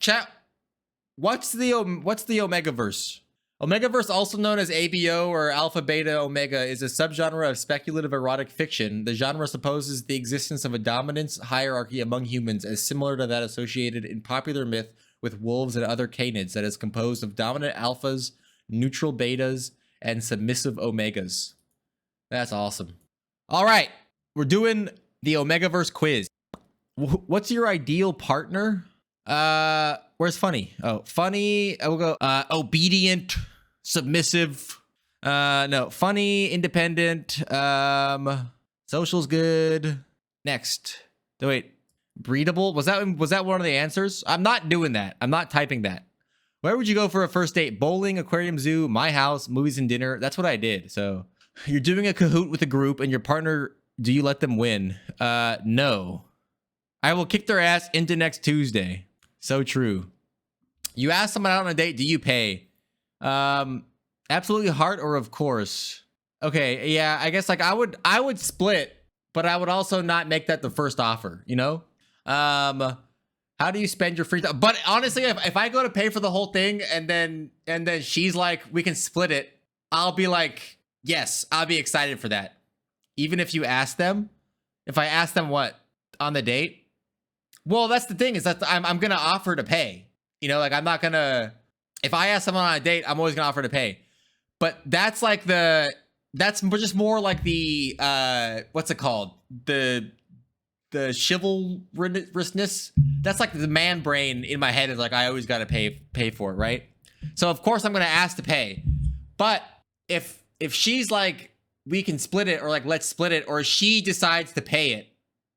Chat. What's the Omegaverse? Omegaverse, also known as ABO or Alpha Beta Omega, is a subgenre of speculative erotic fiction. The genre supposes the existence of a dominance hierarchy among humans as similar to that associated in popular myth with wolves and other canids that is composed of dominant alphas, neutral betas, and submissive omegas. That's awesome. All right, we're doing the Omegaverse quiz. What's your ideal partner? Where's funny? Oh, funny. I will go obedient, submissive. No, funny, independent. Social's good. Next. Oh, wait, breedable. Was that one of the answers? I'm not doing that. I'm not typing that. Where would you go for a first date? Bowling, aquarium, zoo, my house, movies and dinner. That's what I did. So you're doing a Kahoot with a group and your partner, do you let them win? No. I will kick their ass into next Tuesday. So true. You ask someone out on a date, do you pay? Absolutely heart or of course? Okay, yeah, I guess like I would split, but I would also not make that the first offer, you know? How do you spend your free time? But honestly, if I go to pay for the whole thing and then she's like, we can split it, I'll be like, yes, I'll be excited for that. Even if you ask them, if I ask them what on the date, well, that's the thing is that I'm gonna offer to pay. You know, like I'm not gonna. If I ask someone on a date, I'm always gonna offer to pay. But that's like that's just more like the what's it called? The chivalrousness. That's like the man brain in my head is like I always gotta pay for it, right? So of course I'm gonna ask to pay. But if she's like we can split it or like let's split it or she decides to pay it,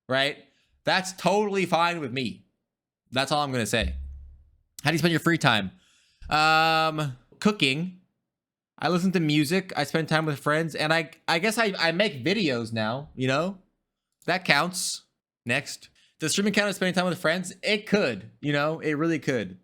right? That's totally fine with me. That's all I'm gonna say. How do you spend your free time? Cooking. I listen to music. I spend time with friends, and I guess I make videos now. You know, that counts. Next, does streaming count as spending time with friends? It could. You know, it really could.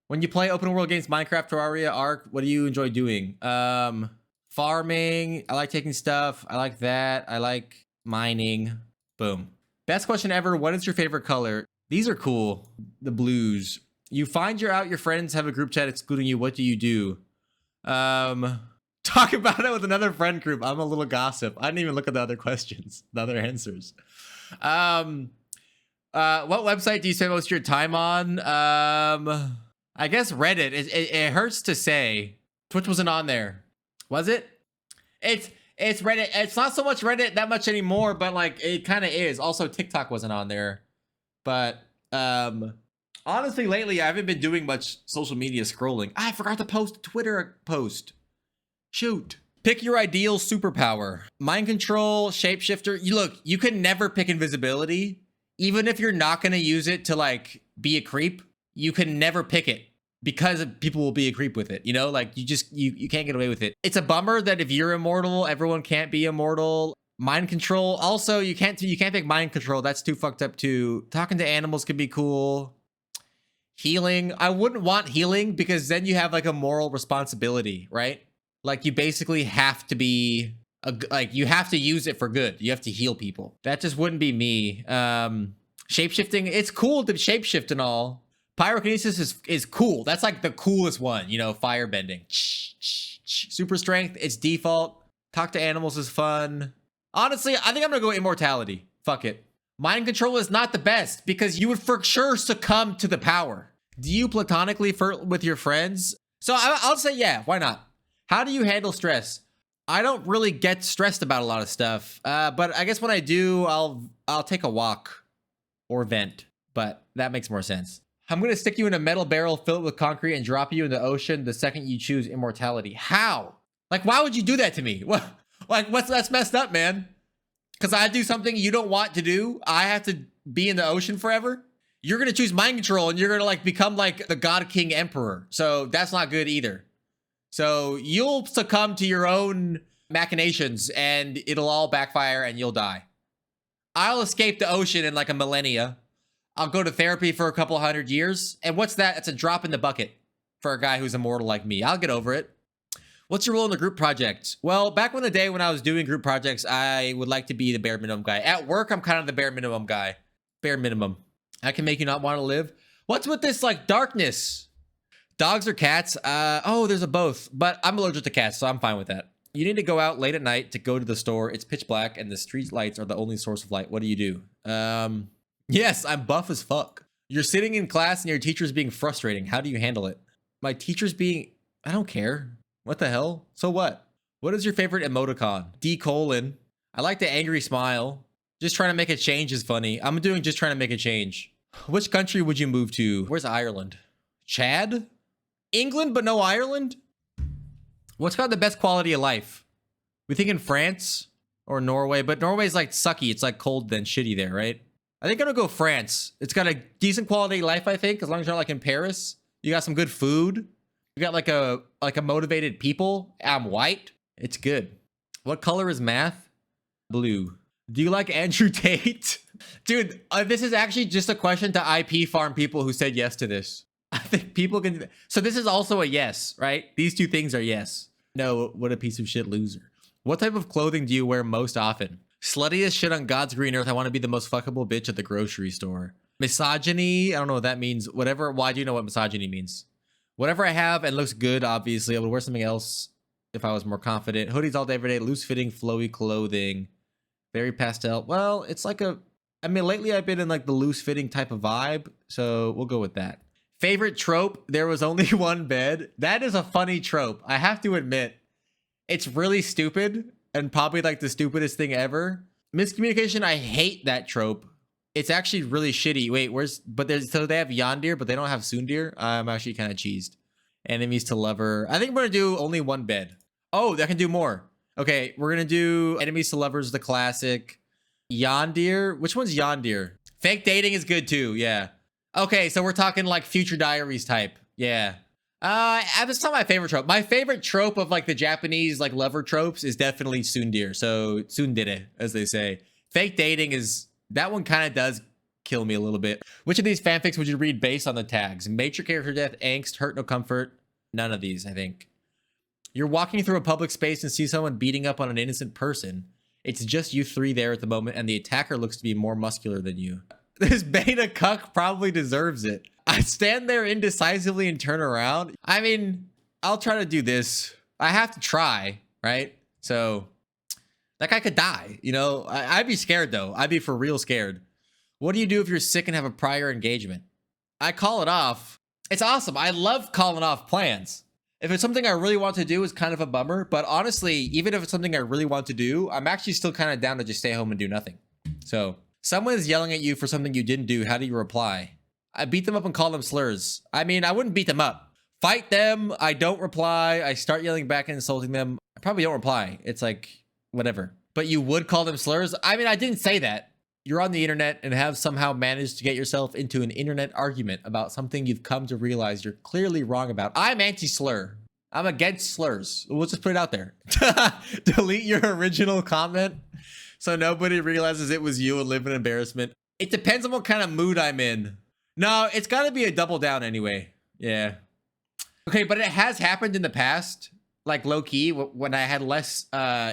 When you play open world games, Minecraft, Terraria, Ark, what do you enjoy doing? Farming. I like taking stuff. I like that. I like mining. Boom. Best question ever. What is your favorite color? These are cool. The blues. You find your friends have a group chat excluding you. What do you do? Talk about it with another friend group. I'm a little gossip. I didn't even look at the other questions, the other answers. What website do you spend most of your time on? I guess Reddit. It hurts to say. Twitch wasn't on there. Was it? It's Reddit. It's not so much Reddit that much anymore, but like it kind of is. Also, TikTok wasn't on there. But honestly, lately I haven't been doing much social media scrolling. I forgot to post a Twitter post. Shoot. Pick your ideal superpower. Mind control, shapeshifter. You can never pick invisibility. Even if you're not gonna use it to like be a creep, you can never pick it. Because people will be a creep with it, you know, like you can't get away with it. It's a bummer that if you're immortal, everyone can't be immortal. Mind control, also you can't pick mind control. That's too fucked up too. Talking to animals could be cool. Healing, I wouldn't want healing because then you have like a moral responsibility, right? Like you basically have to be you have to use it for good. You have to heal people. That just wouldn't be me. Shapeshifting, it's cool to shapeshift and all. Pyrokinesis is cool. That's like the coolest one, you know, firebending. Super strength, it's default. Talk to animals is fun. Honestly, I think I'm gonna go immortality. Fuck it. Mind control is not the best because you would for sure succumb to the power. Do you platonically flirt with your friends? So I'll say yeah, why not? How do you handle stress? I don't really get stressed about a lot of stuff. But I guess when I do, I'll take a walk or vent, but that makes more sense. I'm going to stick you in a metal barrel filled with concrete and drop you in the ocean the second you choose immortality. How? Like, why would you do that to me? What? Like, that's messed up, man. Because I do something you don't want to do. I have to be in the ocean forever. You're going to choose mind control and you're going to like become like the God King Emperor. So that's not good either. So you'll succumb to your own machinations and it'll all backfire and you'll die. I'll escape the ocean in like a millennia. I'll go to therapy for a couple 100 years. And what's that? It's a drop in the bucket for a guy who's immortal like me. I'll get over it. What's your role in the group project? Well, back in the day when I was doing group projects, I would like to be the bare minimum guy. At work, I'm kind of the bare minimum guy. Bare minimum. I can make you not want to live. What's with this like darkness? Dogs or cats? Oh, there's a both, but I'm allergic to cats, so I'm fine with that. You need to go out late at night to go to the store. It's pitch black and the street lights are the only source of light. What do you do? Yes, I'm buff as fuck. You're sitting in class and your teacher's being frustrating. How do you handle it? My teacher's being, I don't care. What the hell? So what? What is your favorite emoticon? D colon. I like the angry smile. Just trying to make a change is funny. I'm doing just trying to make a change. Which country would you move to? Where's Ireland? Chad? England, but no Ireland? What's got the best quality of life? We think in France or Norway, but Norway's like sucky. It's like cold then shitty there, right? I think I'm gonna go France. It's got a decent quality of life, I think, as long as you're not like in Paris. You got some good food. You got like a motivated people. I'm white. It's good. What color is math? Blue. Do you like Andrew Tate? Dude, this is actually just a question to IP farm people who said yes to this. I think people can. So this is also a yes, right? These two things are yes. No, what a piece of shit loser. What type of clothing do you wear most often? Sluttiest shit on God's green earth. I want to be the most fuckable bitch at the grocery store. Misogyny. I don't know what that means. Whatever. Why do you know what misogyny means? Whatever I have and looks good, obviously. I would wear something else if I was more confident. Hoodies all day, every day. Loose fitting, flowy clothing. Very pastel. Well, it's like a... I mean, lately I've been in like the loose fitting type of vibe. So we'll go with that. Favorite trope, there was only one bed. That is a funny trope. I have to admit, it's really stupid and probably like the stupidest thing ever. Miscommunication, I hate that trope. It's actually really shitty. Wait, so they have Yondir, but they don't have Sundir? I'm actually kind of cheesed. Enemies to lover. I think we're gonna do only one bed. Oh, I can do more. Okay, we're gonna do enemies to lovers, the classic. Yondir, which one's Yondir? Fake dating is good too, yeah. Okay, so we're talking like Future Diaries type. Yeah. It's not my favorite trope. My favorite trope of like the Japanese like lover tropes is definitely Sundir. So tsundere, as they say. Fake dating is, that one kind of does kill me a little bit. Which of these fanfics would you read based on the tags? Major character death, angst, hurt, no comfort. None of these, I think. You're walking through a public space and see someone beating up on an innocent person. It's just you three there at the moment, and the attacker looks to be more muscular than you. This beta cuck probably deserves it. I stand there indecisively and turn around. I mean, I'll try to do this. I have to try, right? So that guy could die, you know? I'd be scared though. I'd be for real scared. What do you do if you're sick and have a prior engagement? I call it off. It's awesome. I love calling off plans. If it's something I really want to do, it's kind of a bummer. But honestly, even if it's something I really want to do, I'm actually still kind of down to just stay home and do nothing. So someone is yelling at you for something you didn't do. How do you reply? I beat them up and call them slurs. I mean, I wouldn't beat them up. Fight them. I don't reply. I start yelling back and insulting them. I probably don't reply. It's like, whatever. But you would call them slurs? I mean, I didn't say that. You're on the internet and have somehow managed to get yourself into an internet argument about something you've come to realize you're clearly wrong about. I'm anti-slur. I'm against slurs. We'll just put it out there. Delete your original comment so nobody realizes it was you and live in embarrassment. It depends on what kind of mood I'm in. No, it's got to be a double down anyway. Yeah. Okay, but it has happened in the past, like low key, when I had less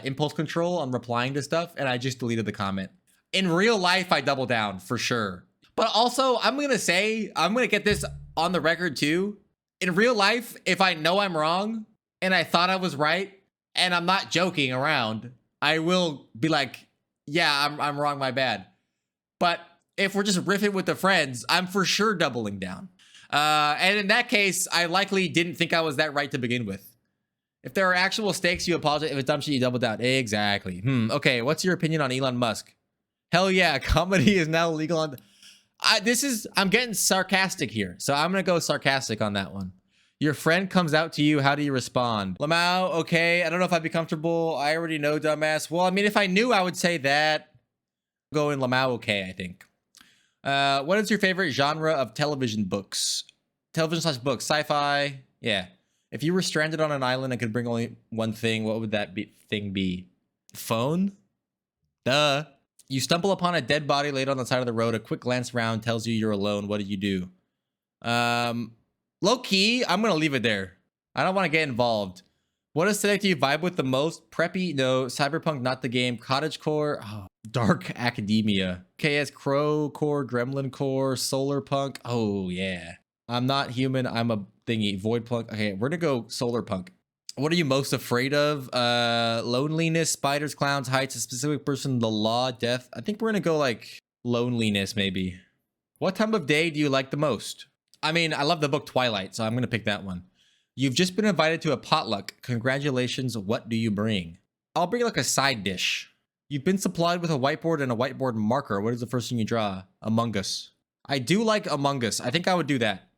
impulse control on replying to stuff and I just deleted the comment. In real life, I double down for sure. But also, I'm going to get this on the record too. In real life, if I know I'm wrong and I thought I was right and I'm not joking around, I will be like, yeah, I'm wrong, my bad. But if we're just riffing with the friends, I'm for sure doubling down. And in that case, I likely didn't think I was that right to begin with. If there are actual stakes, you apologize. If it's dumb shit, you double down. Exactly. Okay, what's your opinion on Elon Musk? Hell yeah, comedy is now legal on... I'm getting sarcastic here, so I'm gonna go sarcastic on that one. Your friend comes out to you, how do you respond? Lamau, okay, I don't know if I'd be comfortable. I already know, dumbass. Well, I mean, if I knew, I would say that. Go in Lamau, okay, I think. What is your favorite genre of television books? Television/books, sci-fi, yeah. If you were stranded on an island and could bring only one thing, what would that thing be? Phone? Duh. You stumble upon a dead body laid on the side of the road. A quick glance around tells you you're alone. What do you do? Low key, I'm going to leave it there. I don't want to get involved. What aesthetic do you vibe with the most? Preppy? No. Cyberpunk, not the game. Cottagecore? Oh, Dark Academia. KS Crow Core, Gremlin Core, Solar Punk. Oh, yeah. I'm not human. I'm a thingy. Void Punk. Okay, we're gonna go Solar Punk. What are you most afraid of? Loneliness, spiders, clowns, heights, a specific person, the law, death. I think we're gonna go like loneliness, maybe. What time of day do you like the most? I mean, I love the book Twilight, so I'm gonna pick that one. You've just been invited to a potluck. Congratulations. What do you bring? I'll bring like a side dish. You've been supplied with a whiteboard and a whiteboard marker. What is the first thing you draw? Among Us. I do like Among Us. I think I would do that.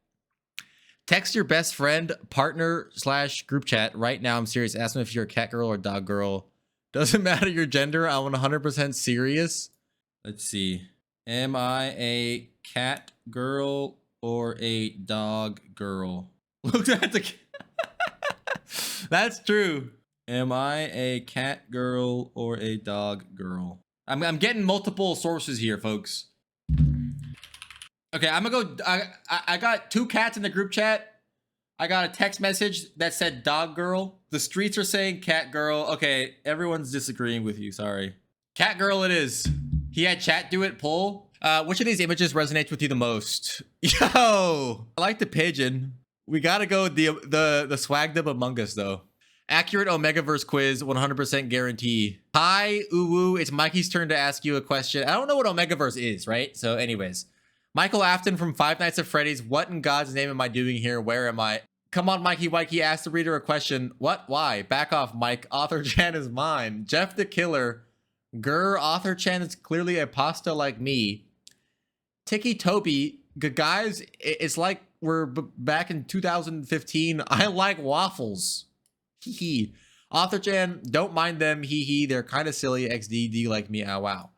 Text your best friend, partner / group chat. Right now, I'm serious. Ask them if you're a cat girl or dog girl. Doesn't matter your gender. I'm 100% serious. Let's see. Am I a cat girl or a dog girl? Look at the... That's true. Am I a cat girl or a dog girl? I'm getting multiple sources here, folks. Okay, I'm gonna go. I got 2 cats in the group chat. I got a text message that said dog girl. The streets are saying cat girl. Okay, everyone's disagreeing with you. Sorry. Cat girl it is. He had chat do it, poll. Which of these images resonates with you the most? Yo, I like the pigeon. We gotta go with the swagged up Among Us though. Accurate Omegaverse quiz, 100% guarantee. Hi, Uwu. It's Mikey's turn to ask you a question. I don't know what Omegaverse is, right? So anyways. Michael Afton from Five Nights at Freddy's. What in God's name am I doing here? Where am I? Come on, Mikey Wikey. Ask the reader a question. What? Why? Back off, Mike. Author Chan is mine. Jeff the Killer. Grr, Author Chan is clearly a pasta like me. Tiki Toby. Guys, it's like we're back in 2015. I like waffles. Hee hee. Author Chan, don't mind them. Hee hee. They're kind of silly. XD, do you like me? Ah, wow.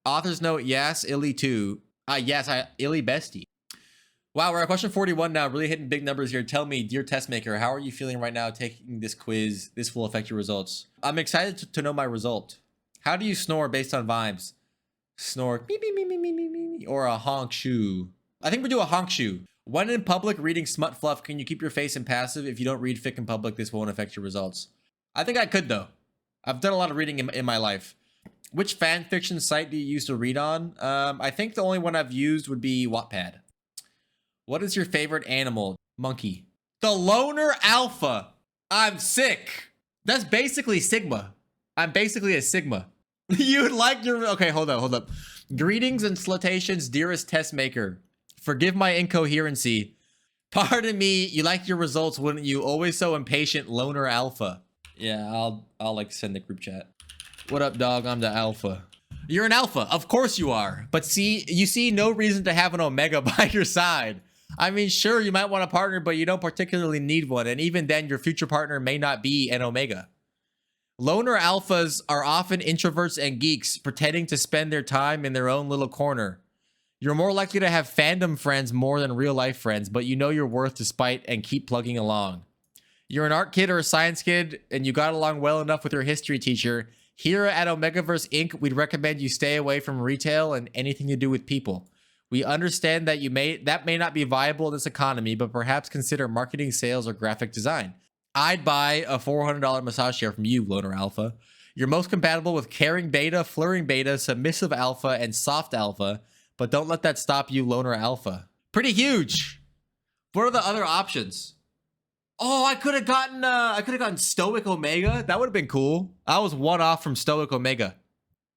Author's note, yes. Illy too. Yes, Illy bestie. Wow, we're at question 41 now. Really hitting big numbers here. Tell me, dear test maker, how are you feeling right now taking this quiz? This will affect your results. I'm excited to know my result. How do you snore based on vibes? Snore, me, me, me, me, me, me, me, or a honk shoe? I think we do a honk shoe. When in public reading smut fluff, can you keep your face impassive? If you don't read fic in public, this won't affect your results. I think I could, though. I've done a lot of reading in my life. Which fan fiction site do you use to read on? I think the only one I've used would be Wattpad. What is your favorite animal? Monkey. The loner alpha. I'm sick. That's basically Sigma. I'm basically a Sigma. You'd like your... Okay, hold up. Greetings and salutations, dearest test maker. Forgive my incoherency. Pardon me, you like your results, wouldn't you? Always so impatient, loner alpha. Yeah, I'll like send the group chat. What up, dog? I'm the alpha. You're an alpha. Of course you are. But see, you see no reason to have an omega by your side. I mean, sure, you might want a partner, but you don't particularly need one. And even then, your future partner may not be an omega. Loner alphas are often introverts and geeks pretending to spend their time in their own little corner. You're more likely to have fandom friends more than real life friends, but you know your worth despite and keep plugging along. You're an art kid or a science kid, and you got along well enough with your history teacher. Here at Omegaverse Inc., we'd recommend you stay away from retail and anything to do with people. We understand that that may not be viable in this economy, but perhaps consider marketing, sales, or graphic design. I'd buy a $400 massage chair from you, Loner Alpha. You're most compatible with caring beta, flirting beta, submissive alpha, and soft alpha, but don't let that stop you, Loner Alpha. Pretty huge. What are the other options? Oh, I could have gotten Stoic Omega. That would have been cool. I was one off from Stoic Omega.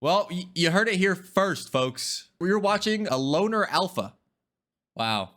Well, you heard it here first, folks. You're watching a Loner Alpha. Wow.